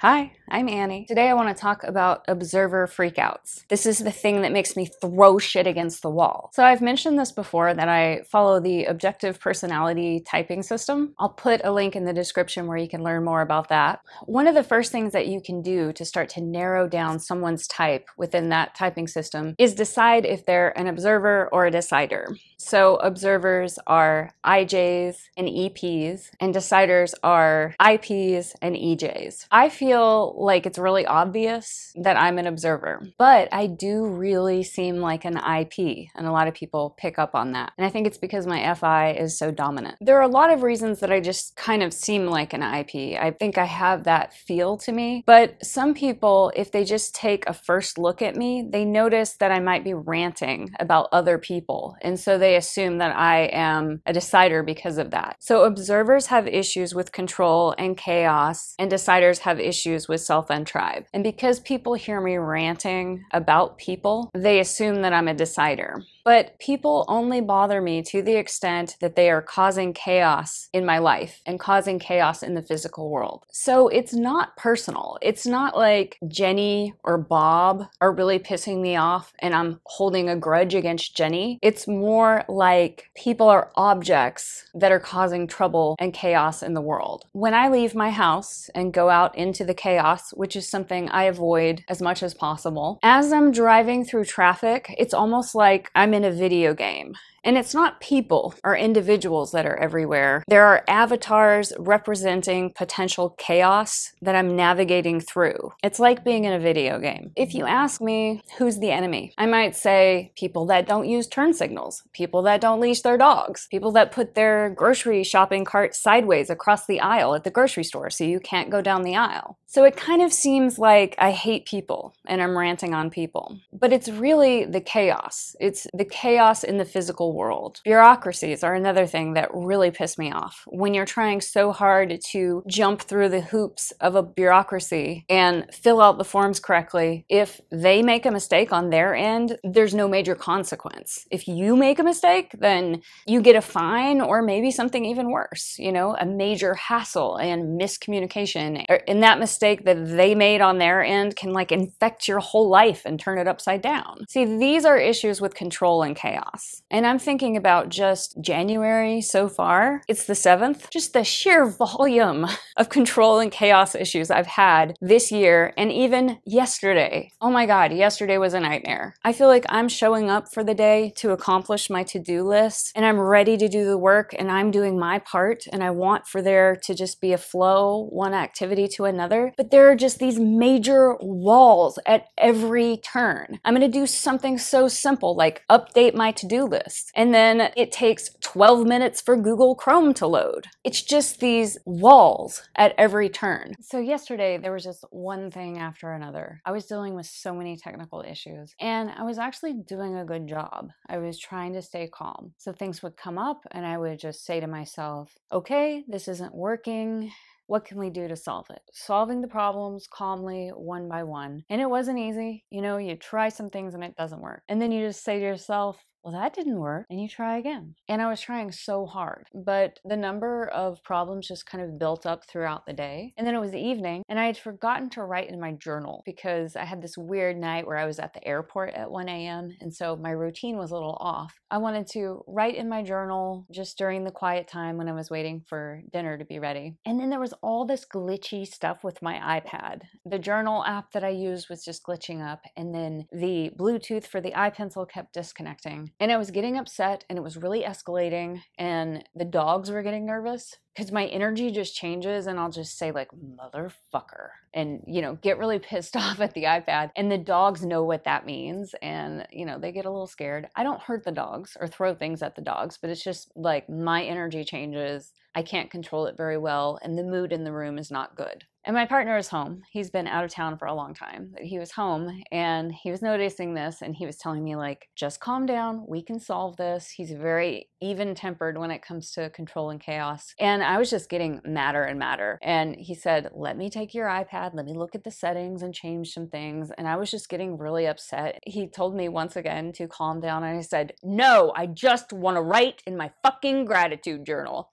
Hi, I'm Annie. Today I want to talk about observer freakouts. This is the thing that makes me throw shit against the wall. So I've mentioned this before that I follow the objective personality typing system. I'll put a link in the description where you can learn more about that. One of the first things that you can do to start to narrow down someone's type within that typing system is decide if they're an observer or a decider. So observers are IJs and EPs, and deciders are IPs and EJs. I feel like it's really obvious that I'm an observer, but I do really seem like an IP, and a lot of people pick up on that. And I think it's because my FI is so dominant. There are a lot of reasons that I just kind of seem like an IP. I think I have that feel to me, but some people, if they just take a first look at me, they notice that I might be ranting about other people, and so they assume that I am a decider because of that. So observers have issues with control and chaos, and deciders have issues with self and tribe. And because people hear me ranting about people, they assume that I'm a decider. But people only bother me to the extent that they are causing chaos in my life and causing chaos in the physical world. So it's not personal. It's not like Jenny or Bob are really pissing me off and I'm holding a grudge against Jenny. It's more like people are objects that are causing trouble and chaos in the world. When I leave my house and go out into the chaos, which is something I avoid as much as possible, as I'm driving through traffic, it's almost like I'm in a video game. And it's not people or individuals that are everywhere. There are avatars representing potential chaos that I'm navigating through. It's like being in a video game. If you ask me, who's the enemy? I might say people that don't use turn signals, people that don't leash their dogs, people that put their grocery shopping cart sideways across the aisle at the grocery store so you can't go down the aisle. So it kind of seems like I hate people and I'm ranting on people. But it's really the chaos. It's the chaos in the physical world. Bureaucracies are another thing that really piss me off. When you're trying so hard to jump through the hoops of a bureaucracy and fill out the forms correctly, if they make a mistake on their end, there's no major consequence. If you make a mistake, then you get a fine or maybe something even worse, a major hassle and miscommunication. And that mistake that they made on their end can infect your whole life and turn it upside down. See, these are issues with control and chaos. And I'm thinking about just January so far. It's the 7th. Just the sheer volume of control and chaos issues I've had this year and even yesterday. Oh my God, yesterday was a nightmare. I feel like I'm showing up for the day to accomplish my to-do list and I'm ready to do the work and I'm doing my part and I want for there to just be a flow, one activity to another. But there are just these major walls at every turn. I'm gonna do something so simple like update my to-do list. And then it takes 12 minutes for Google Chrome to load. It's just these walls at every turn. So yesterday there was just one thing after another. I was dealing with so many technical issues and I was actually doing a good job. I was trying to stay calm. So things would come up and I would just say to myself, okay, this isn't working. What can we do to solve it? Solving the problems calmly, one by one. And it wasn't easy. You try some things and it doesn't work. And then you just say to yourself, well, that didn't work, and you try again. And I was trying so hard, but the number of problems just kind of built up throughout the day. And then it was the evening, and I had forgotten to write in my journal because I had this weird night where I was at the airport at 1 a.m., and so my routine was a little off. I wanted to write in my journal just during the quiet time when I was waiting for dinner to be ready. And then there was all this glitchy stuff with my iPad. The journal app that I used was just glitching up, and then the Bluetooth for the iPencil kept disconnecting. And I was getting upset and it was really escalating and the dogs were getting nervous because my energy just changes and I'll just say motherfucker and, get really pissed off at the iPad. And the dogs know what that means and, they get a little scared. I don't hurt the dogs or throw things at the dogs, but it's just my energy changes. I can't control it very well and the mood in the room is not good. And my partner is home. He's been out of town for a long time. He was home and he was noticing this and he was telling me just calm down. We can solve this. He's very even-tempered when it comes to control and chaos. And I was just getting madder and madder. And he said, let me take your iPad. Let me look at the settings and change some things. And I was just getting really upset. He told me once again to calm down. And I said, no, I just want to write in my fucking gratitude journal.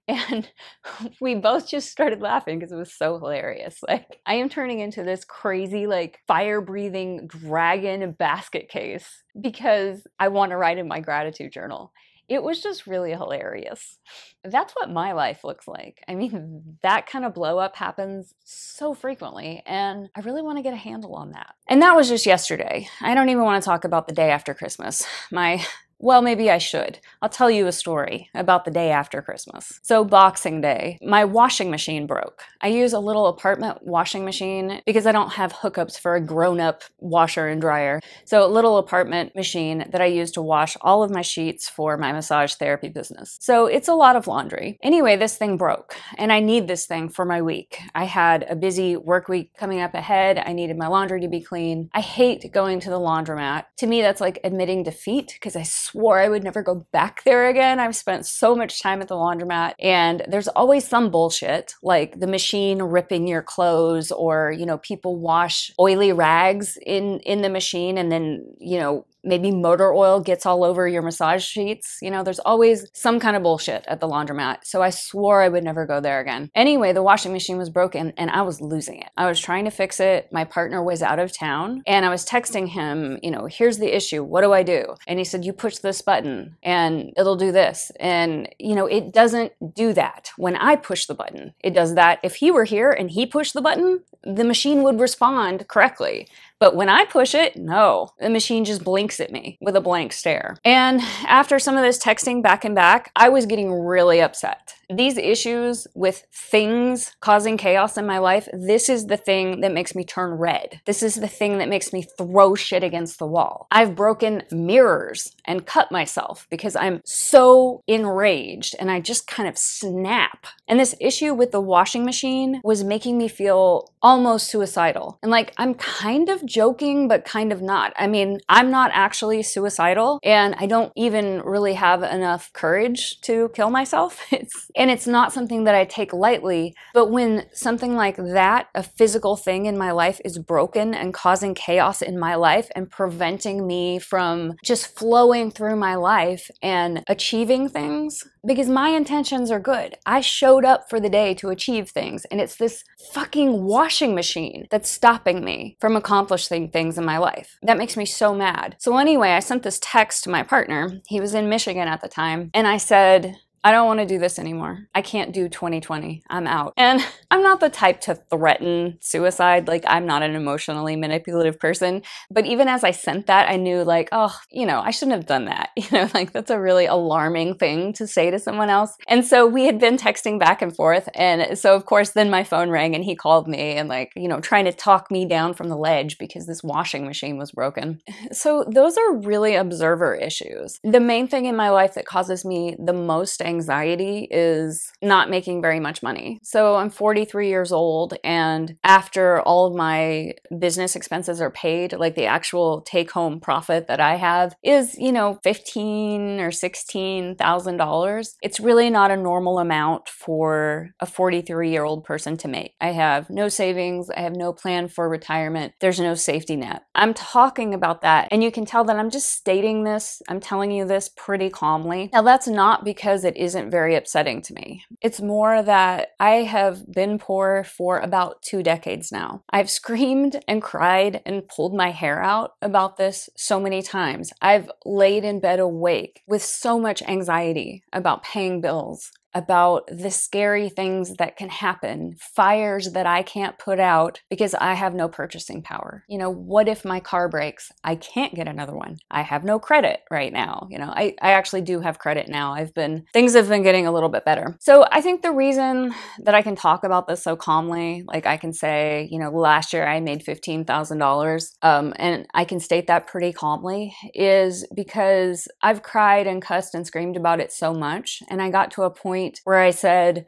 And we both just started laughing because it was so hilarious. Like, I am turning into this crazy, like, fire-breathing dragon basket case because I want to write in my gratitude journal. It was just really hilarious. That's what my life looks like. I mean, that kind of blow up happens so frequently, and I really want to get a handle on that. And that was just yesterday. I don't even want to talk about the day after Christmas. Well, maybe I should. I'll tell you a story about the day after Christmas. So Boxing Day, my washing machine broke. I use a little apartment washing machine because I don't have hookups for a grown-up washer and dryer. So a little apartment machine that I use to wash all of my sheets for my massage therapy business. So it's a lot of laundry. Anyway, this thing broke, and I need this thing for my week. I had a busy work week coming up ahead. I needed my laundry to be clean. I hate going to the laundromat. To me, that's like admitting defeat because I swore I would never go back there again. I've spent so much time at the laundromat, and there's always some bullshit, like the machine ripping your clothes, or, you know, people wash oily rags in the machine, and then, you know, maybe motor oil gets all over your massage sheets. You know, there's always some kind of bullshit at the laundromat. So I swore I would never go there again. Anyway, the washing machine was broken and I was losing it. I was trying to fix it. My partner was out of town and I was texting him, you know, here's the issue. What do I do? And he said, you push this button and it'll do this. And, you know, it doesn't do that when I push the button. It does that. If he were here and he pushed the button, the machine would respond correctly. But when I push it, no, the machine just blinks at me with a blank stare. And after some of this texting back and back, I was getting really upset. These issues with things causing chaos in my life, this is the thing that makes me turn red. This is the thing that makes me throw shit against the wall. I've broken mirrors and cut myself because I'm so enraged and I just kind of snap. And this issue with the washing machine was making me feel almost suicidal. And like, I'm kind of joking, but kind of not. I mean, I'm not actually suicidal and I don't even really have enough courage to kill myself. And it's not something that I take lightly, but when something like that, a physical thing in my life, is broken and causing chaos in my life and preventing me from just flowing through my life and achieving things, because my intentions are good. I showed up for the day to achieve things, and it's this fucking washing machine that's stopping me from accomplishing things in my life. That makes me so mad. So anyway, I sent this text to my partner. He was in Michigan at the time, and I said, I don't want to do this anymore. I can't do 2020. I'm out. And I'm not the type to threaten suicide. Like, I'm not an emotionally manipulative person. But even as I sent that, I knew, like, oh, you know, I shouldn't have done that. You know, like, that's a really alarming thing to say to someone else. And so we had been texting back and forth. And so, of course, then my phone rang and he called me and, like, you know, trying to talk me down from the ledge because this washing machine was broken. So those are really observer issues. The main thing in my life that causes me the most anxiety is not making very much money. So I'm 43 years old, and after all of my business expenses are paid, like the actual take-home profit that I have is, you know, $15,000 or $16,000. It's really not a normal amount for a 43-year-old person to make. I have no savings. I have no plan for retirement. There's no safety net. I'm talking about that, and you can tell that I'm just stating this. I'm telling you this pretty calmly. Now, that's not because it isn't very upsetting to me. It's more that I have been poor for about 2 decades now. I've screamed and cried and pulled my hair out about this so many times. I've laid in bed awake with so much anxiety about paying bills, about the scary things that can happen, fires that I can't put out because I have no purchasing power. You know, what if my car breaks? I can't get another one. I have no credit right now. You know, I actually do have credit now. Things have been getting a little bit better. So I think the reason that I can talk about this so calmly, like I can say, you know, last year I made $15,000, and I can state that pretty calmly, is because I've cried and cussed and screamed about it so much, and I got to a point where I said,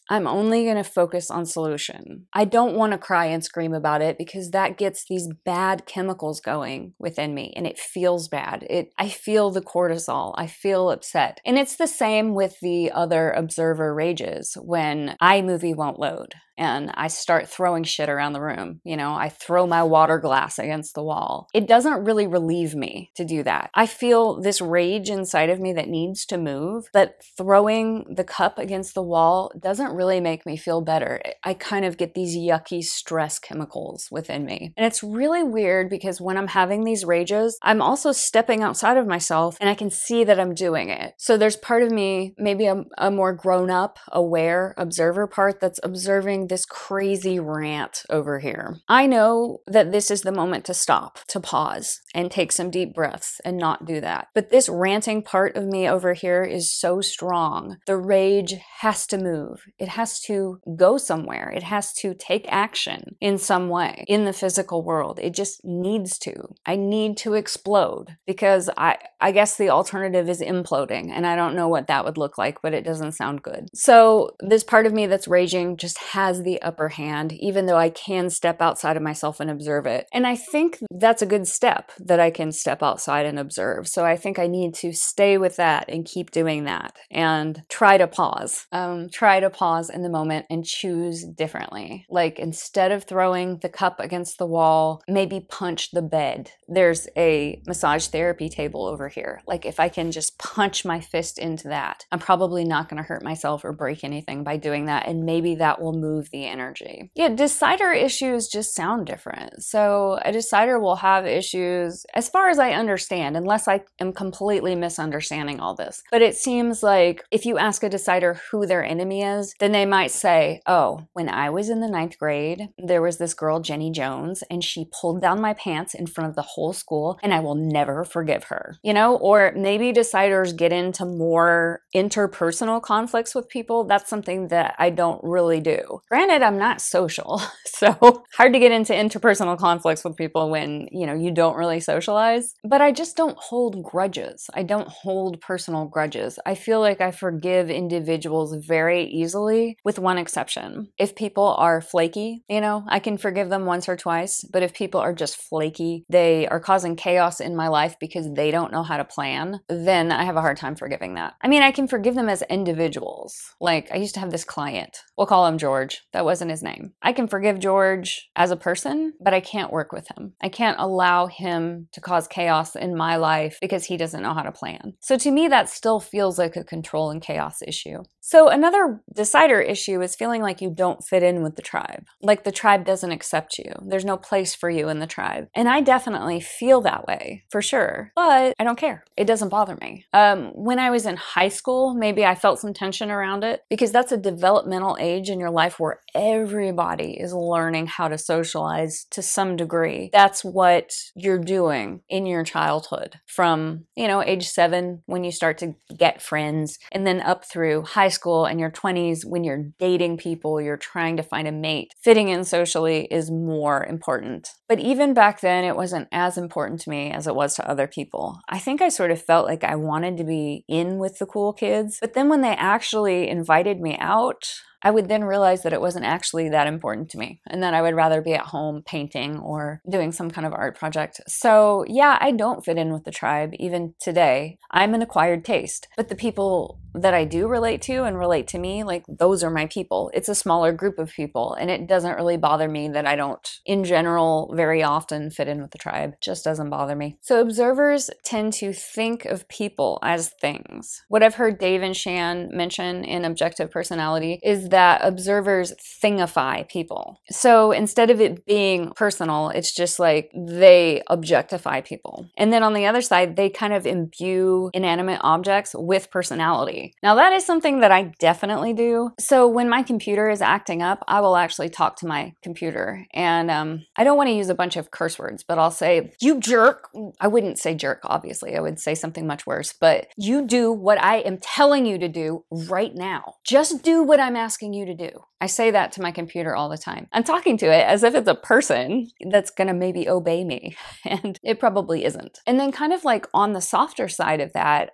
I'm only going to focus on solution. I don't want to cry and scream about it because that gets these bad chemicals going within me and it feels bad. I feel the cortisol. I feel upset. And it's the same with the other observer rages when iMovie won't load. and I start throwing shit around the room. You know, I throw my water glass against the wall. It doesn't really relieve me to do that. I feel this rage inside of me that needs to move, but throwing the cup against the wall doesn't really make me feel better. I kind of get these yucky stress chemicals within me. And it's really weird because when I'm having these rages, I'm also stepping outside of myself and I can see that I'm doing it. So there's part of me, maybe a more grown up, aware observer part that's observing this crazy rant over here. I know that this is the moment to stop, to pause and take some deep breaths and not do that. But this ranting part of me over here is so strong. The rage has to move. It has to go somewhere. It has to take action in some way in the physical world. It just needs to. I need to explode because I guess the alternative is imploding, and I don't know what that would look like, but it doesn't sound good. So this part of me that's raging just has the upper hand, even though I can step outside of myself and observe it. And I think that's a good step, that I can step outside and observe. So I think I need to stay with that and keep doing that and try to pause. Try to pause in the moment and choose differently. Like, instead of throwing the cup against the wall, maybe punch the bed. There's a massage therapy table over here. Like, if I can just punch my fist into that, I'm probably not going to hurt myself or break anything by doing that, and maybe that will move the energy. Yeah, decider issues just sound different. So a decider will have issues, as far as I understand, unless I am completely misunderstanding all this. But it seems like if you ask a decider who their enemy is, then they might say, oh, when I was in the 9th grade, there was this girl, Jenny Jones, and she pulled down my pants in front of the whole school, and I will never forgive her. You know, or maybe deciders get into more interpersonal conflicts with people. That's something that I don't really do. Granted, I'm not social, so hard to get into interpersonal conflicts with people when, you know, you don't really socialize. But I just don't hold grudges. I don't hold personal grudges. I feel like I forgive individuals very easily, with one exception. If people are flaky, you know, I can forgive them once or twice. But if people are just flaky, they are causing chaos in my life because they don't know how to plan, then I have a hard time forgiving that. I mean, I can forgive them as individuals. Like, I used to have this client. We'll call him George. That wasn't his name. I can forgive George as a person, but I can't work with him. I can't allow him to cause chaos in my life because he doesn't know how to plan. So to me, that still feels like a control and chaos issue. So another decider issue is feeling like you don't fit in with the tribe. Like the tribe doesn't accept you. There's no place for you in the tribe. And I definitely feel that way, for sure. But I don't care. It doesn't bother me. When I was in high school, maybe I felt some tension around it, because that's a developmental age in your life where everybody is learning how to socialize to some degree. That's what you're doing in your childhood from, you know, age 7 when you start to get friends, and then up through high school and your 20s when you're dating people, you're trying to find a mate. Fitting in socially is more important. But even back then, it wasn't as important to me as it was to other people. I think I sort of felt like I wanted to be in with the cool kids, but then when they actually invited me out, I would then realize that it wasn't actually that important to me, and that I would rather be at home painting or doing some kind of art project. So yeah, I don't fit in with the tribe even today. I'm an acquired taste, but the people that I do relate to and relate to me, like, those are my people. It's a smaller group of people, and it doesn't really bother me that I don't, in general, very often fit in with the tribe. It just doesn't bother me. So observers tend to think of people as things. What I've heard Dave and Shan mention in Objective Personality is that observers thingify people. So instead of it being personal, it's just like they objectify people. And then on the other side, they kind of imbue inanimate objects with personality. Now that is something that I definitely do. So when my computer is acting up, I will actually talk to my computer. And I don't want to use a bunch of curse words, but I'll say, you jerk. I wouldn't say jerk, obviously. I would say something much worse. But you do what I am telling you to do right now. Just do what I'm asking you to do. I say that to my computer all the time. I'm talking to it as if it's a person that's gonna maybe obey me, and it probably isn't. And then kind of like on the softer side of that,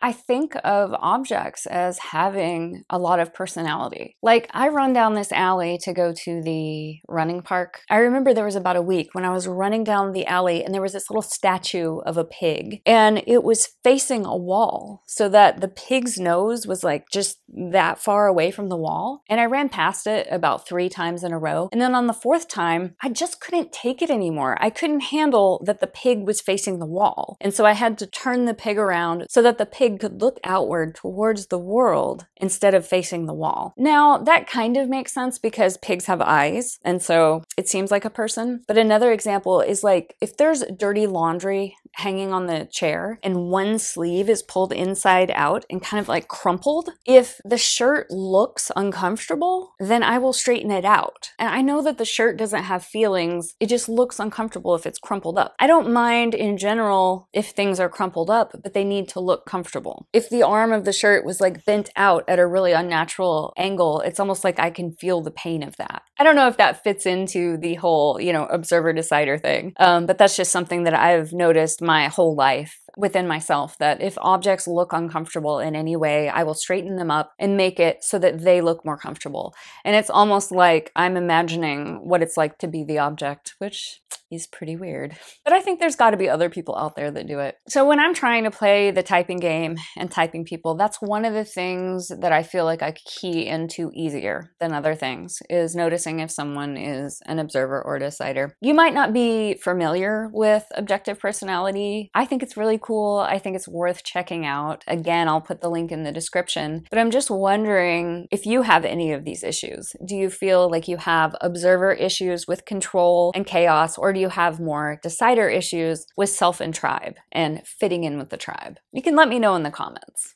I think of objects as having a lot of personality. Like, I run down this alley to go to the running park. I remember there was about a week when I was running down the alley and there was this little statue of a pig, and it was facing a wall so that the pig's nose was like just that far away from the wall. And I ran past it about 3 times in a row. And then on the 4th time, I just couldn't take it anymore. I couldn't handle that the pig was facing the wall. And so I had to turn the pig around so that the pig could look outward towards the world instead of facing the wall. Now, that kind of makes sense because pigs have eyes, and so it seems like a person. But another example is like if there's dirty laundry hanging on the chair and one sleeve is pulled inside out and kind of like crumpled, if the shirt looks uncomfortable, then I will straighten it out. And I know that the shirt doesn't have feelings, it just looks uncomfortable if it's crumpled up. I don't mind in general if things are crumpled up, but they need to look comfortable. If the arm of the shirt was like bent out at a really unnatural angle, it's almost like I can feel the pain of that. I don't know if that fits into the whole, observer decider thing, but that's just something that I've noticed my whole life within myself, that if objects look uncomfortable in any way, I will straighten them up and make it so that they look more comfortable. And it's almost like I'm imagining what it's like to be the object, which is pretty weird. But I think there's got to be other people out there that do it. So when I'm trying to play the typing game and typing people, that's one of the things that I feel like I key into easier than other things, is noticing if someone is an observer or decider. You might not be familiar with objective personality. I think it's really cool. I think it's worth checking out. Again, I'll put the link in the description, but I'm just wondering if you have any of these issues. Do you feel like you have observer issues with control and chaos, or do you have more decider issues with self and tribe and fitting in with the tribe? You can let me know in the comments.